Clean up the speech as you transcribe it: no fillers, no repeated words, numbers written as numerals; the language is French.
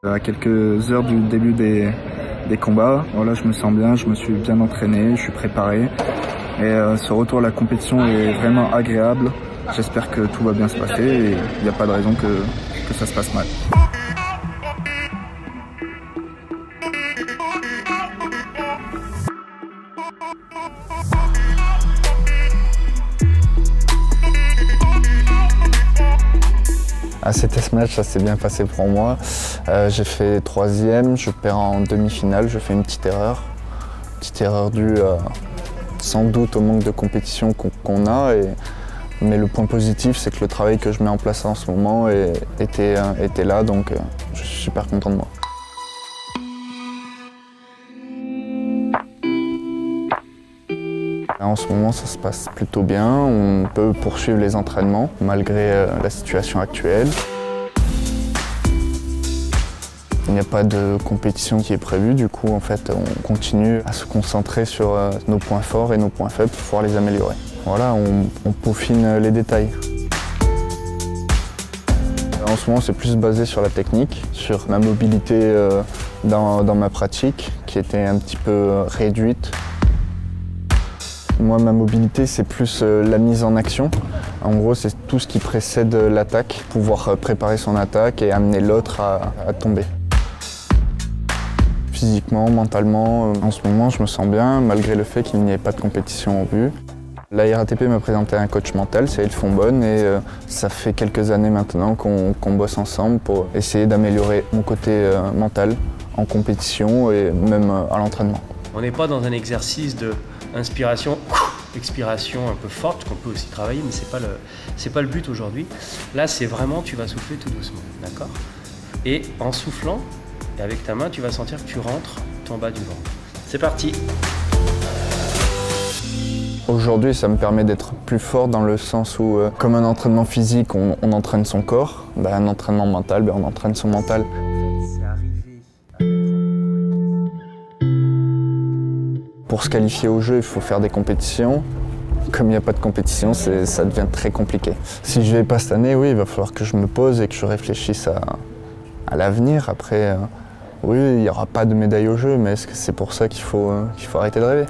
À quelques heures du début des combats, voilà, je me sens bien, je me suis bien entraîné, je suis préparé. Et ce retour à la compétition est vraiment agréable. J'espère que tout va bien se passer et il n'y a pas de raison que ça se passe mal. À ces test matchs, ça s'est bien passé pour moi. J'ai fait 3e, je perds en demi-finale, je fais une petite erreur. Petite erreur due sans doute au manque de compétition qu'on a. Mais le point positif, c'est que le travail que je mets en place en ce moment était là, donc je suis super content de moi. En ce moment, ça se passe plutôt bien. On peut poursuivre les entraînements malgré la situation actuelle. Il n'y a pas de compétition qui est prévue, du coup, en fait, on continue à se concentrer sur nos points forts et nos points faibles pour pouvoir les améliorer. Voilà, on peaufine les détails. En ce moment, c'est plus basé sur la technique, sur ma mobilité dans ma pratique, qui était un petit peu réduite. Moi, ma mobilité, c'est plus la mise en action. En gros, c'est tout ce qui précède l'attaque, pouvoir préparer son attaque et amener l'autre à tomber. Physiquement, mentalement, en ce moment, je me sens bien, malgré le fait qu'il n'y ait pas de compétition en vue. La RATP m'a présenté un coach mental, c'est Elfon Bonne, et ça fait quelques années maintenant qu'on bosse ensemble pour essayer d'améliorer mon côté mental en compétition et même à l'entraînement. On n'est pas dans un exercice de inspiration, expiration un peu forte, qu'on peut aussi travailler, mais c'est pas le but aujourd'hui. Là, c'est vraiment, tu vas souffler tout doucement, d'accord? Et en soufflant, et avec ta main, tu vas sentir que tu rentres tout en bas du ventre. C'est parti! Aujourd'hui, ça me permet d'être plus fort dans le sens où, comme un entraînement physique, on entraîne son corps, un entraînement mental, on entraîne son mental. Pour se qualifier au jeu, il faut faire des compétitions. Comme il n'y a pas de compétition, ça devient très compliqué. Si je ne vais pas cette année, oui, il va falloir que je me pose et que je réfléchisse à l'avenir. Après, oui, il n'y aura pas de médaille au jeu, mais est-ce que c'est pour ça qu'il faut arrêter de rêver ?